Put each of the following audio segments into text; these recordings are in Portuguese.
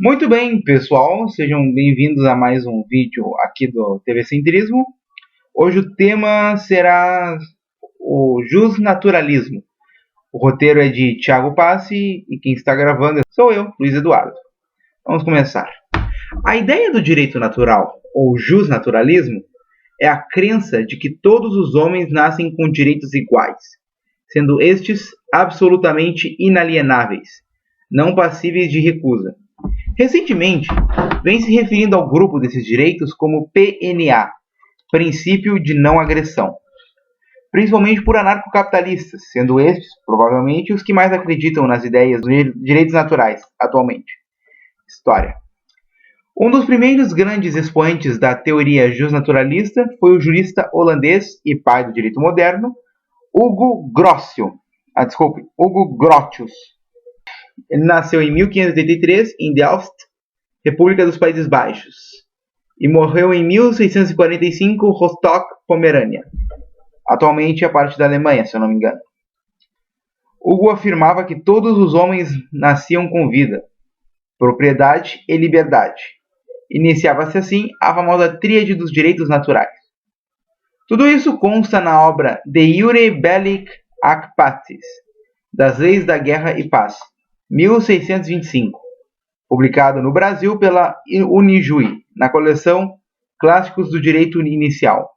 Muito bem, pessoal, sejam bem-vindos a mais um vídeo aqui do TV Centrismo. Hoje o tema será o justnaturalismo. O roteiro é de Thiago Passi e quem está gravando sou eu, Luiz Eduardo. Vamos começar. A ideia do direito natural, ou justnaturalismo, é a crença de que todos os homens nascem com direitos iguais, sendo estes absolutamente inalienáveis, não passíveis de recusa. Recentemente, vem se referindo ao grupo desses direitos como PNA, Princípio de Não Agressão, principalmente por anarcocapitalistas, sendo estes, provavelmente, os que mais acreditam nas ideias dos direitos naturais atualmente. História. Um dos primeiros grandes expoentes da teoria justnaturalista foi o jurista holandês e pai do direito moderno, Hugo Grotius. Ele nasceu em 1583 em Delft, República dos Países Baixos, e morreu em 1645 em Rostock, Pomerânia. Atualmente é parte da Alemanha, se eu não me engano. Hugo afirmava que todos os homens nasciam com vida, propriedade e liberdade. Iniciava-se assim a famosa tríade dos direitos naturais. Tudo isso consta na obra De Iure Bellic ac Pacis, das Leis da Guerra e Paz, 1625, publicado no Brasil pela Unijuí, na coleção Clássicos do Direito Inicial,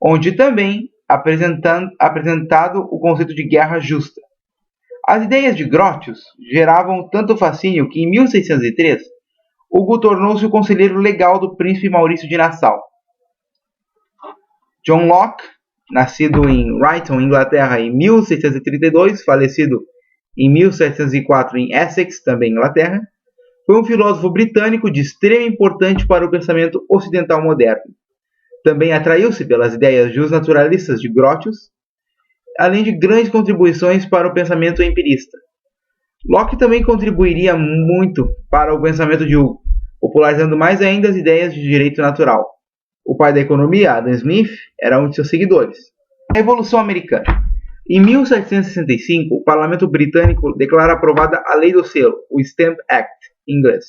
onde também apresentado o conceito de guerra justa. As ideias de Grotius geravam tanto fascínio que, em 1603, Hugo tornou-se o conselheiro legal do príncipe Maurício de Nassau. John Locke, nascido em Brighton, Inglaterra, em 1632, falecido em 1704 em Essex, também Inglaterra, foi um filósofo britânico de extrema importância para o pensamento ocidental moderno. Também atraiu-se pelas ideias justnaturalistas de Grotius, além de grandes contribuições para o pensamento empirista. Locke também contribuiria muito para o pensamento de Hugo, popularizando mais ainda as ideias de direito natural. O pai da economia, Adam Smith, era um de seus seguidores. A Revolução Americana. Em 1765, o Parlamento Britânico declara aprovada a Lei do Selo, o Stamp Act, em inglês,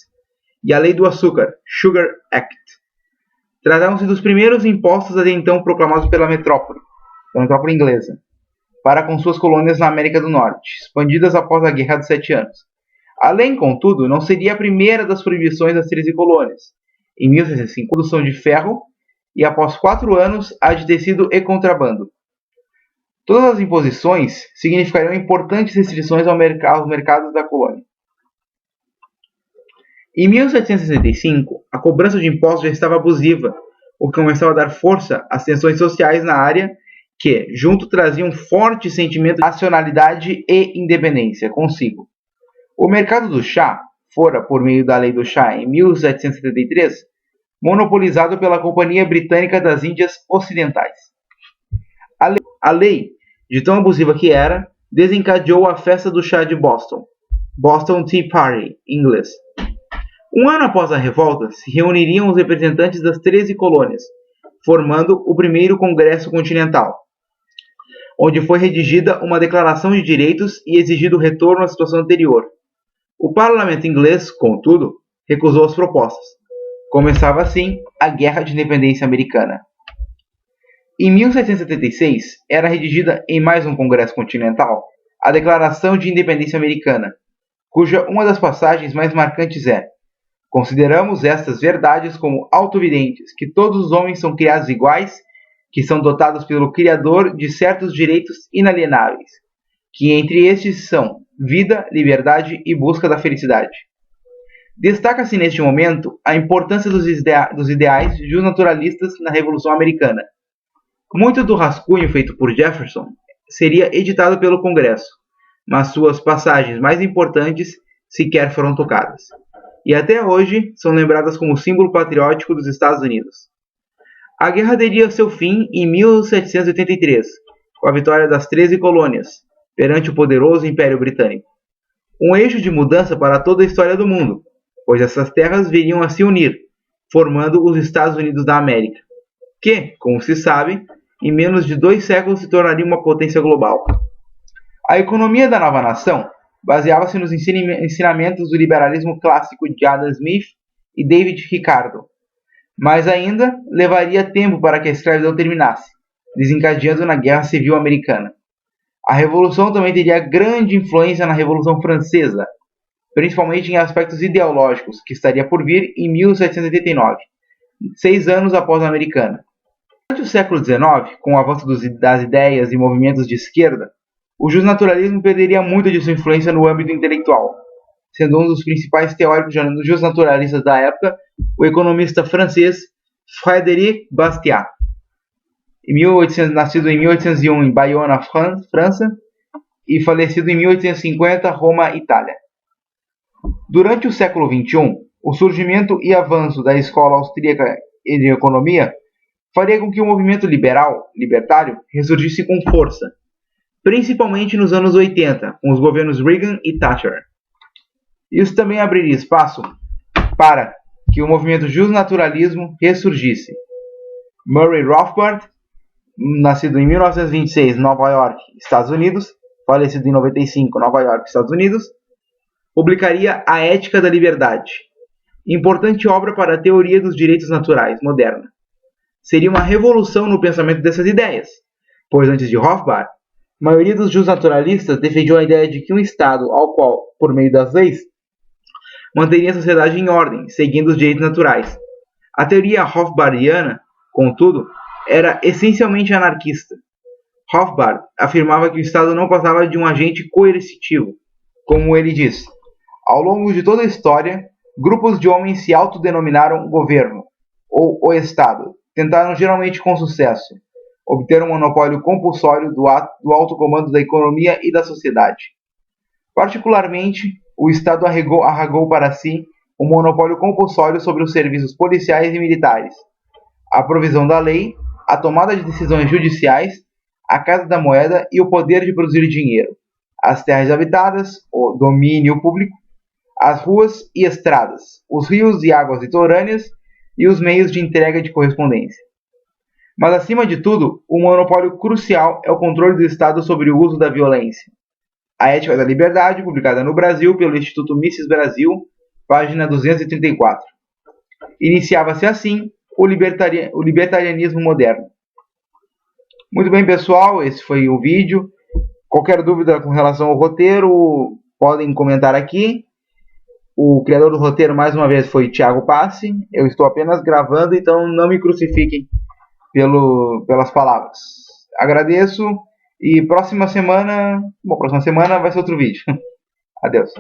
e a Lei do Açúcar, Sugar Act. Tratavam-se dos primeiros impostos até então proclamados pela metrópole inglesa, para com suas colônias na América do Norte, expandidas após a Guerra dos 7 Anos. A lei, contudo, não seria a primeira das proibições das 13 colônias. Em 1605, produção de ferro, e após 4 anos, a de tecido e contrabando. Todas as imposições significariam importantes restrições aos mercados da colônia. Em 1765, a cobrança de impostos já estava abusiva, o que começava a dar força às tensões sociais na área que, junto, traziam um forte sentimento de nacionalidade e independência consigo. O mercado do chá fora, por meio da Lei do Chá em 1773, monopolizado pela Companhia Britânica das Índias Ocidentais. A lei, de tão abusiva que era, desencadeou a festa do chá de Boston, Boston Tea Party, em inglês. Um ano após a revolta, se reuniriam os representantes das 13 colônias, formando o primeiro Congresso Continental, onde foi redigida uma declaração de direitos e exigido o retorno à situação anterior. O parlamento inglês, contudo, recusou as propostas. Começava assim a Guerra de Independência Americana. Em 1776, era redigida em mais um Congresso Continental a Declaração de Independência Americana, cuja uma das passagens mais marcantes é: consideramos estas verdades como autoevidentes, que todos os homens são criados iguais, que são dotados pelo Criador de certos direitos inalienáveis, que entre estes são vida, liberdade e busca da felicidade. Destaca-se neste momento a importância dos ideais justnaturalistas na Revolução Americana. Muito do rascunho feito por Jefferson seria editado pelo Congresso, mas suas passagens mais importantes sequer foram tocadas, e até hoje são lembradas como símbolo patriótico dos Estados Unidos. A guerra teria seu fim em 1783, com a vitória das 13 colônias, perante o poderoso Império Britânico. Um eixo de mudança para toda a história do mundo, pois essas terras viriam a se unir, formando os Estados Unidos da América, que, como se sabe, em menos de 2 séculos se tornaria uma potência global. A economia da nova nação baseava-se nos ensinamentos do liberalismo clássico de Adam Smith e David Ricardo, mas ainda levaria tempo para que a escravidão terminasse, desencadeando na Guerra Civil Americana. A Revolução também teria grande influência na Revolução Francesa, principalmente em aspectos ideológicos, que estaria por vir em 1789, 6 anos após a Americana. Durante o século XIX, com o avanço das ideias e movimentos de esquerda, o justnaturalismo perderia muito de sua influência no âmbito intelectual, sendo um dos principais teóricos justnaturalistas da época o economista francês Frédéric Bastiat, nascido em 1801 em Bayonne, França, e falecido em 1850 Roma, Itália. Durante o século XXI, o surgimento e avanço da escola austríaca de economia faria com que o movimento libertário ressurgisse com força, principalmente nos anos 80, com os governos Reagan e Thatcher. Isso também abriria espaço para que o movimento justnaturalismo ressurgisse. Murray Rothbard, nascido em 1926 em Nova York, Estados Unidos, falecido em 95 Nova York, Estados Unidos, publicaria A Ética da Liberdade, importante obra para a teoria dos direitos naturais moderna. Seria uma revolução no pensamento dessas ideias, pois antes de Rothbard, a maioria dos justnaturalistas defendiam a ideia de que um Estado ao qual, por meio das leis, manteria a sociedade em ordem, seguindo os direitos naturais. A teoria Rothbardiana, contudo, era essencialmente anarquista. Rothbard afirmava que o Estado não passava de um agente coercitivo, como ele diz. Ao longo de toda a história, grupos de homens se autodenominaram governo, ou o Estado. Tentaram geralmente com sucesso obter um monopólio compulsório do alto comando da economia e da sociedade. Particularmente, o Estado arregou para si um monopólio compulsório sobre os serviços policiais e militares, a provisão da lei, a tomada de decisões judiciais, a Casa da Moeda e o poder de produzir dinheiro, as terras habitadas, o domínio público, as ruas e estradas, os rios e águas litorâneas e os meios de entrega de correspondência. Mas, acima de tudo, o monopólio crucial é o controle do Estado sobre o uso da violência. A Ética da Liberdade, publicada no Brasil pelo Instituto Mises Brasil, página 234. Iniciava-se assim o libertarianismo moderno. Muito bem, pessoal, esse foi o vídeo. Qualquer dúvida com relação ao roteiro, podem comentar aqui. O criador do roteiro, mais uma vez, foi Thiago Passi. Eu estou apenas gravando, então não me crucifiquem pelas palavras. Agradeço e próxima semana vai ser outro vídeo. Adeus.